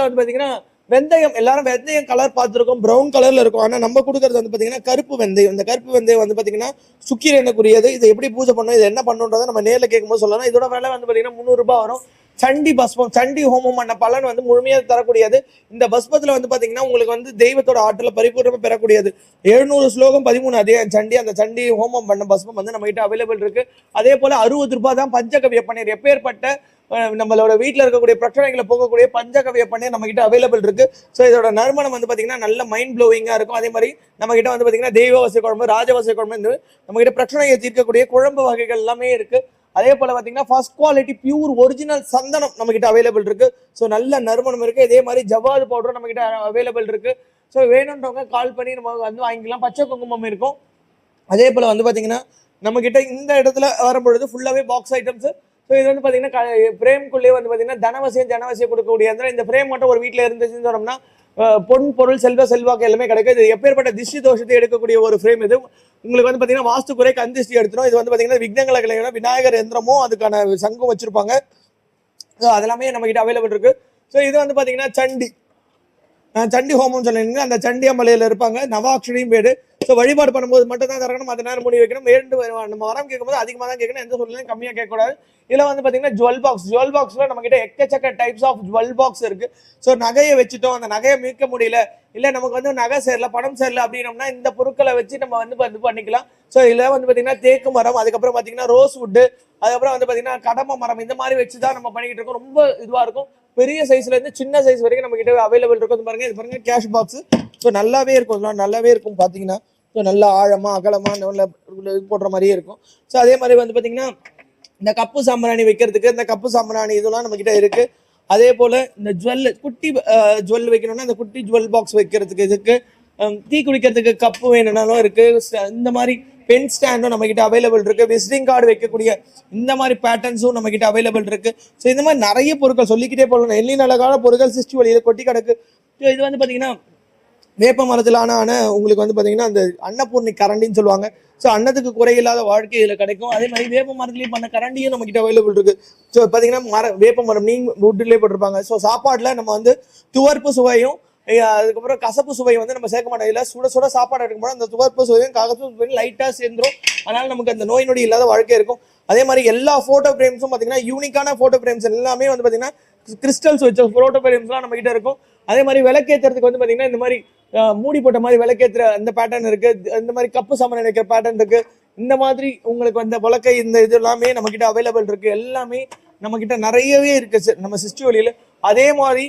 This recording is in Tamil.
பஸ்பத்தில் வந்து பார்த்தீங்கன்னா வெந்தயம், எல்லாரும் வெந்தயம் கலர் பார்த்துருக்கோம், ப்ரௌன் கலர்ல இருக்கும். ஆனால் நம்ம கொடுக்கறது வந்து பார்த்தீங்கன்னா கருப்பு வெந்தயம். இந்த கருப்பு வெந்தயம் வந்து பார்த்தீங்கன்னா சுக்கிரனுக்குரியது. இதை எப்படி பூஜை பண்ணணும், இது என்ன பண்ணுன்றதை நம்ம நேரில் கேட்கும்போது சொல்லலாம். இதோட விலை வந்து பார்த்தீங்கன்னா 300 ரூபாய் வரும். சண்டி பஸ்பம், சண்டி ஹோமம் பண்ண பலன் வந்து முழுமையாக தரக்கூடியது. இந்த பஸ்பத்தில் வந்து பார்த்தீங்கன்னா உங்களுக்கு வந்து தெய்வத்தோட ஆற்றலை பரிபூர்ணமாக பெறக்கூடியது. 700 ஸ்லோகம் 13 அதிகாரம் சண்டி. அந்த சண்டி ஹோமம் பண்ண பஸ்பம் வந்து நம்ம கிட்ட அவைலபிள் இருக்கு. அதே போல 60 ரூபாய் தான் பஞ்சகவிய பன்னீர். எப்பேற்பட்ட நம்மளோட வீட்டில் இருக்கக்கூடிய பிரச்சனைகளை போகக்கூடிய பஞ்சகவிய பன்னீர் நம்ம கிட்ட அவைலபிள் இருக்கு. ஸோ இதோட நறுமணம் வந்து பார்த்தீங்கன்னா நல்ல மைண்ட் ப்ளோவிங்காக இருக்கும். அதே மாதிரி நம்ம கிட்ட வந்து பார்த்தீங்கன்னா தெய்வவசை குழம்பு, ராஜவசை குழம்பு, நம்ம கிட்ட பிரச்சனையை தீர்க்கக்கூடிய குழம்பு வகைகள் எல்லாமே இருக்கு. அதே போல பார்த்தீங்கன்னா ஃபர்ஸ்ட் குவாலிட்டி பியூர் ஒரிஜினல் சந்தனம் நம்ம கிட்ட அவைலபிள் இருக்கு. ஸோ நல்ல நறுமணம் இருக்கு. இதே மாதிரி ஜவ்வாது பவுடரும் நம்ம கிட்ட அவைலபிள் இருக்கு. ஸோ வேணுன்றவங்க கால் பண்ணி நம்ம வந்து வாங்கிக்கலாம். பச்சை குங்குமம் இருக்கும். அதே போல வந்து பார்த்தீங்கன்னா நம்ம கிட்ட இந்த இடத்துல வரும்பொழுது ஃபுல்லாகவே பாக்ஸ் ஐட்டம்ஸ். ஸோ இது வந்து பார்த்தீங்கன்னா ஃப்ரேம்குள்ளேயே வந்து பார்த்தீங்கன்னா ஜனவசியம் கொடுக்கக்கூடிய இந்த ஃப்ரேம் மட்டும் ஒரு வீட்டில் இருந்துச்சுன்னு சொன்னோம்னா பொன் பொருள் செல்வாக்கு எல்லாமே கிடைக்கும். இது எப்பேற்பட்ட திஷ்டி தோஷத்தை எடுக்கக்கூடிய ஒரு ஃப்ரேம். இது உங்களுக்கு வந்து பார்த்தீங்கன்னா வாஸ்து குறை கண் திஷ்டி எடுத்துரும். இது வந்து பார்த்தீங்கன்னா விக்னங்களை கலைஞர் விநாயகர் யந்திரமும் அதுக்கான சங்கம் வச்சிருப்பாங்க. ஸோ அதெல்லாமே நம்ம கிட்ட அவைலபிள் இருக்கு. ஸோ இது வந்து பார்த்தீங்கன்னா சண்டி ஹோமம் சொல்லிங்க. அந்த சண்டி அம்மலையில் இருப்பாங்க, நவாட்சரியும் பேரு. ஸோ வழிபாடு பண்ணும்போது மட்டும் தான் திறக்கணும், மற்ற நேரம் மூடி வைக்கணும். நம்ம வரம் கேட்கும்போது அதிகமாக தான் கேட்கணும், எந்த சூழ்நிலையும் கம்மியாக கேட்கக்கூடாது. இதில் வந்து பார்த்தீங்கன்னா ஜுவல் பாக்ஸில் நம்ம கிட்ட எக்கச்சக்க டைப்ஸ் ஆஃப் ஜுவல் பாக்ஸ் இருக்கு. ஸோ நகையை வச்சுட்டோம், அந்த நகையை மீட்க முடியல, இல்லை நமக்கு வந்து நகை சேரல, பணம் சேரல அப்படின்னோம்னா இந்த பொருட்களை வச்சு நம்ம வந்து பண்ணிக்கலாம். ஸோ இதில் வந்து பார்த்தீங்கன்னா தேக்கு மரம், அதுக்கப்புறம் பார்த்தீங்கன்னா ரோஸ் வுட்டு, அதுக்கப்புறம் வந்து பார்த்தீங்கன்னா கடம்ப மரம், இந்த மாதிரி வச்சு தான் நம்ம பண்ணிக்கிட்டு இருக்கோம். ரொம்ப இதுவாக இருக்கும். பெரிய சைஸ்ல இருந்து சின்ன சைஸ் வரைக்கும் நம்ம கிட்ட அவைலபிள் இருக்கும். பாருங்க, இது பாருங்க கேஷ் பாக்ஸ். ஸோ நல்லாவே இருக்கும் பார்த்தீங்கன்னா. ஸோ நல்லா ஆழமா அகலமா இது போடுற மாதிரியே இருக்கும். ஸோ அதே மாதிரி வந்து பார்த்தீங்கன்னா இந்த கப்பு சாம்பிராணி வைக்கிறதுக்கு இந்த கப்பு சாம்பிராணி இதெல்லாம் நம்ம கிட்ட இருக்கு. அதே போல இந்த குட்டி ஜுவல் வைக்கணும்னா இந்த குட்டி ஜுவல் பாக்ஸ் வைக்கிறதுக்கு இதுக்கு டீ குடிக்கிறதுக்கு கப்பு வேணும்னாலும் இருக்கு. இந்த மாதிரி பென் ஸ்டாண்டும் நம்ம கிட்ட அவைலபிள் இருக்கு. விசிட்டிங் கார்டு வைக்கக்கூடிய இந்த மாதிரி பேட்டர்ன்ஸும் நம்ம கிட்ட அவைலபிள் இருக்கு. ஸோ இந்த மாதிரி நிறைய பொருட்கள் சொல்லிக்கிட்டே போகலாம். எல்லின் அழகான பொருட்கள் சிஸ்டி வழியில் கொட்டி கிடக்கு. ஸோ இது வந்து பார்த்தீங்கன்னா வேப்ப மரத்திலான உங்களுக்கு வந்து பார்த்தீங்கன்னா அந்த அன்னபூர்ணி கரண்டின்னு சொல்லுவாங்க. ஸோ அன்னத்துக்கு குறையில்லாத வாழ்க்கை இதில் கிடைக்கும். அதே மாதிரி வேப்ப மரத்துலேயும் பண்ண கரண்டியும் நம்ம கிட்ட அவைலபிள் இருக்கு. ஸோ பார்த்தீங்கன்னா வேப்ப மரம் வுட்லேயே போட்டிருப்பாங்க. ஸோ சாப்பாட்டில் நம்ம வந்து துவர்ப்பு சுவையும் அதுக்கப்புறம் கசப்பு சுவை வந்து நம்ம சேர்க்க மாட்டோம். இல்லை சுட சுட சாப்பாடு எடுக்கும்போது அந்த துவர்ப்பு சுவையும் கசப்பு சுவையும் லைட்டாக சேர்ந்துடும். அதனால நமக்கு அந்த நோய் நொடி இல்லாத வாழ்க்கை இருக்கும். அதே மாதிரி எல்லா ஃபோட்டோ ஃப்ரேம்ஸும் பார்த்தீங்கன்னா யூனிக்கான ஃபோட்டோ ஃப்ரேம்ஸ் எல்லாமே வந்து பார்த்தீங்கன்னா கிறிஸ்டல்ஸ் வச்ச ஃபோட்டோ ஃப்ரேம்ஸ்லாம் நம்ம கிட்ட இருக்கும். அதே மாதிரி விளக்கேற்றுறதுக்கு வந்து பார்த்தீங்கன்னா இந்த மாதிரி மூடி போட்ட மாதிரி விளக்கேற்றுற அந்த பேட்டர்ன் இருக்கு. இந்த மாதிரி கப்பு சாமான் வைக்கிற பேட்டர்ன் இருக்கு. இந்த மாதிரி உங்களுக்கு வந்து விளக்கை இந்த இது எல்லாமே நம்ம கிட்ட அவைலபிள் இருக்கு. எல்லாமே நம்ம கிட்ட நிறையவே இருக்கு நம்ம சிஸ்டி வழியில். அதே மாதிரி